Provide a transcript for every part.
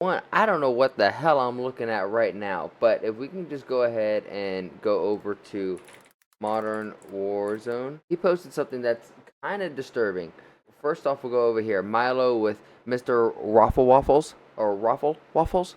One, I don't know what the hell I'm looking at right now, but if we can just go ahead and go over to Modern Warzone. He posted something that's kind of disturbing. First off, we'll go over here. Milo with MrROFLWaffles, or Ruffle Waffles,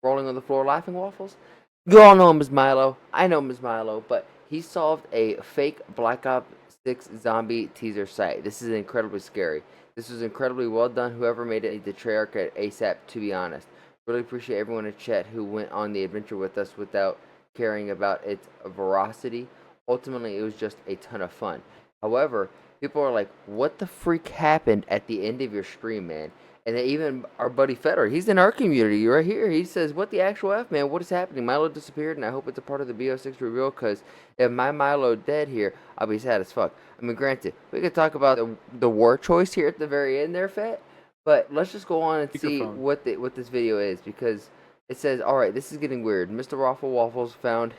rolling on the floor laughing waffles. You all know him as Milo. I know him as Milo, but he solved a fake Black Ops 6 zombie teaser site. This is incredibly scary. This was incredibly well done. Whoever made it, the Treyarch ASAP, to be honest. Really appreciate everyone in chat who went on the adventure with us without caring about its veracity. Ultimately, it was just a ton of fun. However, people are like, what the freak happened at the end of your stream, man? And then even our buddy Federer, he's in our community right here. He says, what the actual F, man? What is happening? Milo disappeared, and I hope it's a part of the BO6 reveal, because if my Milo dead here, I'll be sad as fuck. I mean, granted, we could talk about the war choice here at the very end there, Fett, but let's just go on and see Speakerphone. what this video is, because it says, all right, this is getting weird. MrROFLWaffles found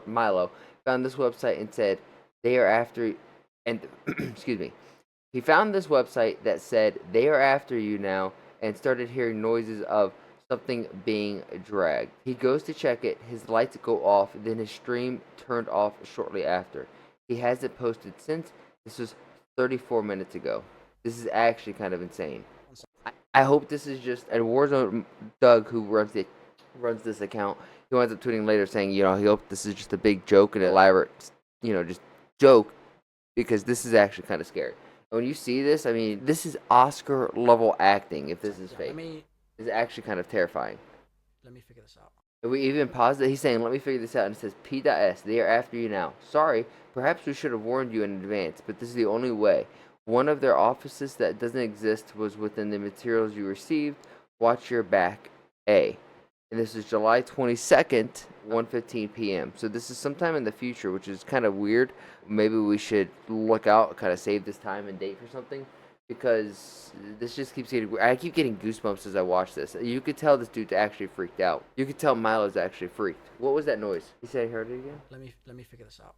Milo found this website and said they are after, and excuse me, he found this website that said they are after you now, and started hearing noises of something being dragged. He goes to check it, his lights go off, then his stream turned off shortly after. He hasn't posted since. This was 34 minutes ago. This is actually kind of insane. I hope this is just, and Warzone Doug, who runs this account, he winds up tweeting later saying, he hopes this is just a big joke and elaborate, just joke, because this is actually kind of scary. And when you see this, I mean, this is Oscar level acting. If this is fake, it's actually kind of terrifying. Let me figure this out. If we even pause it, he's saying, "Let me figure this out," and it says, "P.S. They are after you now. Sorry, perhaps we should have warned you in advance, but this is the only way. One of their offices that doesn't exist was within the materials you received. Watch your back, A." And this is July 22nd, 1:15 p.m. So this is sometime in the future, which is kind of weird. Maybe we should look out, kind of save this time and date for something, because this just keeps getting. I keep getting goosebumps as I watch this. You could tell this dude's actually freaked out. You could tell Milo's actually freaked. What was that noise? He said he heard it again. Let me figure this out.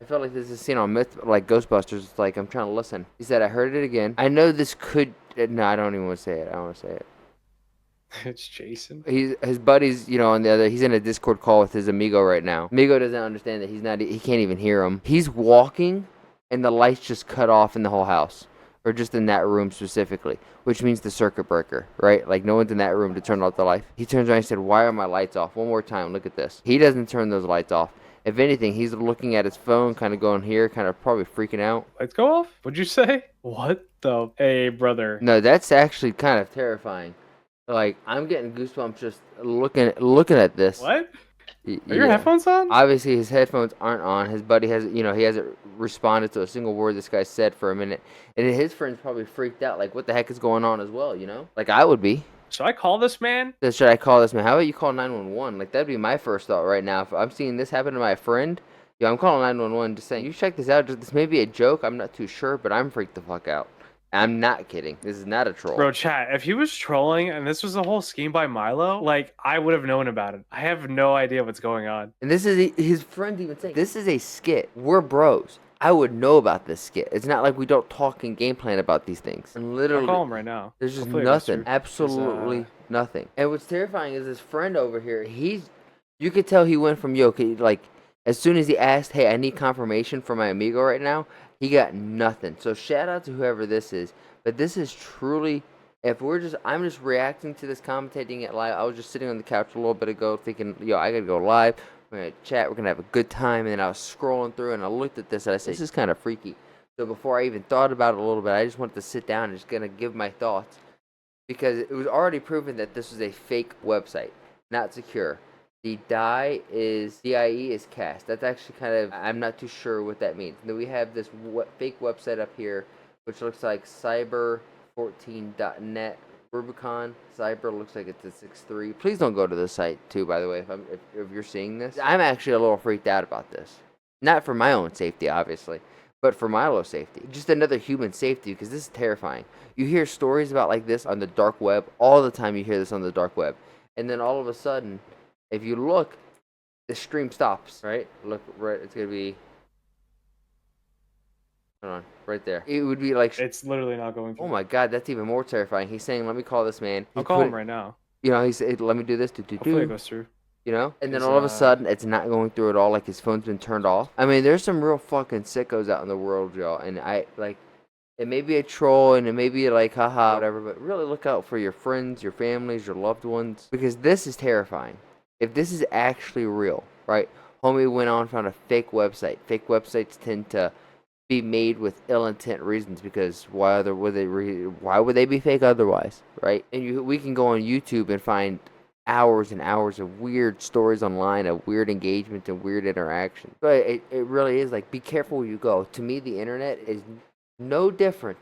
I felt like this is a scene on like Ghostbusters. It's like I'm trying to listen. He said, "I heard it again. I know this could." No, I don't even want to say it. I don't want to say it. It's Jason. His buddies, on the other. He's in a Discord call with his amigo right now. Amigo doesn't understand that he can't even hear him. He's walking, and the lights just cut off in the whole house, or just in that room specifically, which means the circuit breaker, right? Like no one's in that room to turn off the light. He turns around and said, "Why are my lights off?" One more time. Look at this. He doesn't turn those lights off. If anything, he's looking at his phone, kind of going here, kind of probably freaking out. Lights go off? What'd you say? What the? Hey, brother. No, that's actually kind of terrifying. Like I'm getting goosebumps just looking at this. What? Are your headphones on? Obviously, his headphones aren't on. His buddy he hasn't responded to a single word this guy said for a minute, and his friends probably freaked out. Like, what the heck is going on as well? Like I would be. Should I call this man? Should I call this man? How about you call 911? Like that'd be my first thought right now. If I'm seeing this happen to my friend, I'm calling 911, just saying, you check this out. This may be a joke. I'm not too sure, but I'm freaked the fuck out. I'm not kidding. This is not a troll. Bro, chat, if he was trolling and this was a whole scheme by Milo, like, I would have known about it. I have no idea what's going on. And this is his friend even saying, this is a skit. We're bros. I would know about this skit. It's not like we don't talk in game plan about these things. And literally, I'll call him right now. there's just Hopefully nothing. Absolutely nothing. And what's terrifying is his friend over here, you could tell he went from, like, as soon as he asked, hey, I need confirmation for my amigo right now, he got nothing. So shout out to whoever this is. But this is truly, I'm just reacting to this, commentating it live. I was just sitting on the couch a little bit ago thinking, I gotta go live. We're gonna chat, we're gonna have a good time. And then I was scrolling through and I looked at this and I said, this is kind of freaky. So before I even thought about it a little bit, I just wanted to sit down and just gonna give my thoughts. Because it was already proven that this was a fake website, not secure. The DIE is cast. That's actually kind of, I'm not too sure what that means. Then we have this fake website up here, which looks like cyber14.net. Rubicon Cyber looks like it's a 6.3. Please don't go to the site too, by the way, if you're seeing this. I'm actually a little freaked out about this. Not for my own safety, obviously, but for Milo's safety. Just another human safety, because this is terrifying. You hear stories about like this on the dark web. All the time you hear this on the dark web. And then all of a sudden, if you look, the stream stops, right? Look, right, it's going to be... Hold on, right there. It would be like, It's literally not going oh through. my god, that's even more terrifying. He's saying, "Let me call this man." I'll He's call him put, right now. you know, he said, "Let me do this, do do Hopefully it do." goes through. You know, and then Is all of a sudden, it's not going through at all. Like his phone's been turned off. I mean, there's some real fucking sickos out in the world, y'all. And I like, it may be a troll, and it may be like, haha, whatever. But really, look out for your friends, your families, your loved ones, because this is terrifying. If this is actually real, right? Homie went on, found a fake website. Fake websites tend to be made with ill intent reasons, because why would they be fake otherwise, right? And we can go on YouTube and find hours and hours of weird stories online, of weird engagement and weird interaction. But it really is like, be careful where you go. To me, the internet is no different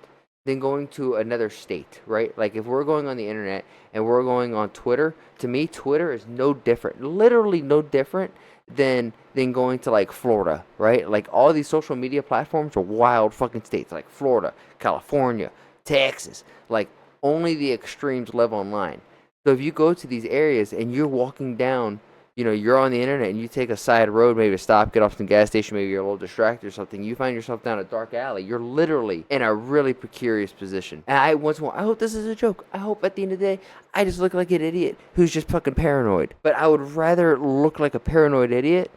than going to another state, right? Like if we're going on the internet and we're going on Twitter, to me Twitter is no different, literally no different than going to like Florida, right? Like all these social media platforms are wild fucking states, like Florida, California, Texas. Like only the extremes live online. So if you go to these areas and you're walking down, you know, you're on the internet and you take a side road, maybe to stop, get off some gas station, maybe you're a little distracted or something, you find yourself down a dark alley. You're literally in a really precarious position. And once more, I hope this is a joke. I hope at the end of the day, I just look like an idiot who's just fucking paranoid. But I would rather look like a paranoid idiot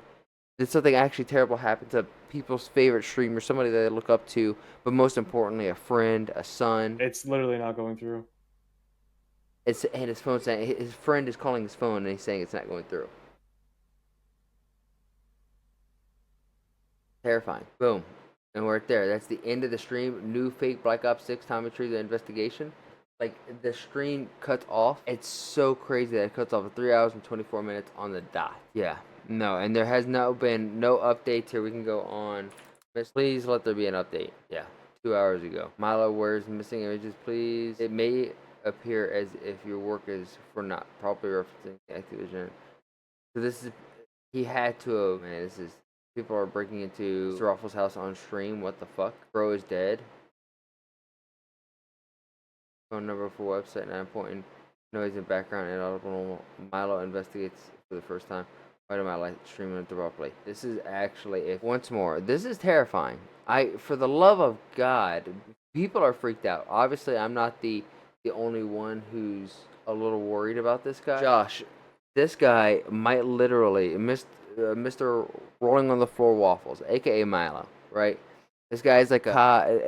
than something actually terrible happen to people's favorite streamer, somebody that they look up to, but most importantly, a friend, a son. It's literally not going through. And his phone saying, his friend is calling his phone and he's saying it's not going through. Terrifying. Boom. And we're right there. That's the end of the stream. New fake Black Ops 6 Tommy Tree, the investigation. Like, the stream cuts off. It's so crazy that it cuts off at 3 hours and 24 minutes on the dot. Yeah. No, and there has been no updates here. We can go on. Please let there be an update. Yeah. 2 hours ago. Milo, where's missing images, please? It may appear as if your work is for not properly referencing Activision. So this is, he had to have, man, this is, people are breaking into MrROFLWaffle's house on stream. What the fuck? Bro is dead. Phone number for website, 9 point. Noise in background, inaudible. Milo investigates for the first time. Why do my light streaming abruptly? This is actually, if once more, this is terrifying. For the love of God, people are freaked out. Obviously, I'm not the only one who's a little worried about this guy. Josh, this guy might literally, Mr. Rolling on the Floor Waffles, aka Milo, right? This guy's like a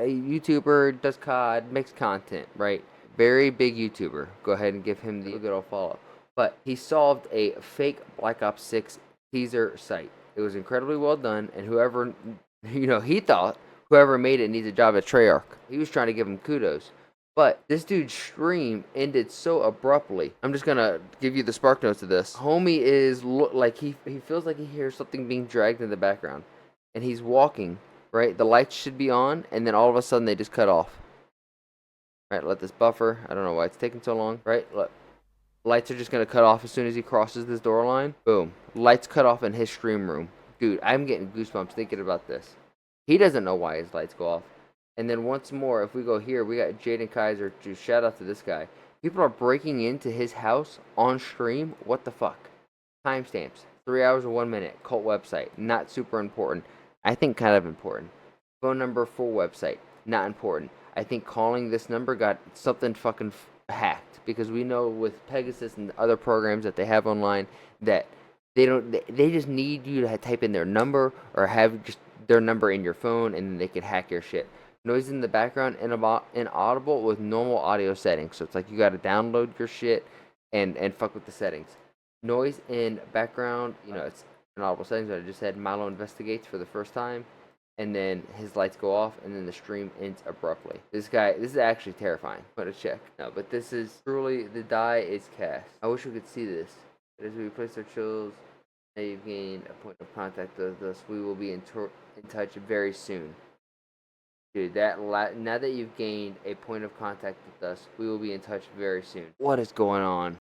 YouTuber, does COD, makes content, right? Very big YouTuber. Go ahead and give him the good old follow. But he solved a fake Black Ops 6 teaser site. It was incredibly well done, and whoever, he thought whoever made it needs a job at Treyarch. He was trying to give him kudos. But this dude's stream ended so abruptly. I'm just gonna give you the spark notes of this. Homie is like he feels like he hears something being dragged in the background, and he's walking. Right, the lights should be on, and then all of a sudden they just cut off. Right, let this buffer. I don't know why it's taking so long. Right, look, lights are just gonna cut off as soon as he crosses this door line. Boom, lights cut off in his stream room. Dude, I'm getting goosebumps thinking about this. He doesn't know why his lights go off. And then once more, if we go here, we got Jaden Kaiser. Dude, shout out to this guy. People are breaking into his house on stream. What the fuck? Timestamps. 3 hours and 1 minute. Cult website. Not super important. I think kind of important. Phone number for website. Not important. I think calling this number got something fucking hacked, because we know with Pegasus and other programs that they have online that they just need you to type in their number or have just their number in your phone, and then they can hack your shit. Noise in the background, inaudible with normal audio settings. So it's like you got to download your shit and fuck with the settings. Noise in background, it's inaudible settings. I just said Milo investigates for the first time, and then his lights go off, and then the stream ends abruptly. This is actually terrifying. I'm gonna check. No, but this is truly, the die is cast. I wish we could see this. As we replace our chills, now you've gained a point of contact with us. We will be in touch very soon. Dude, now that you've gained a point of contact with us, we will be in touch very soon. What is going on?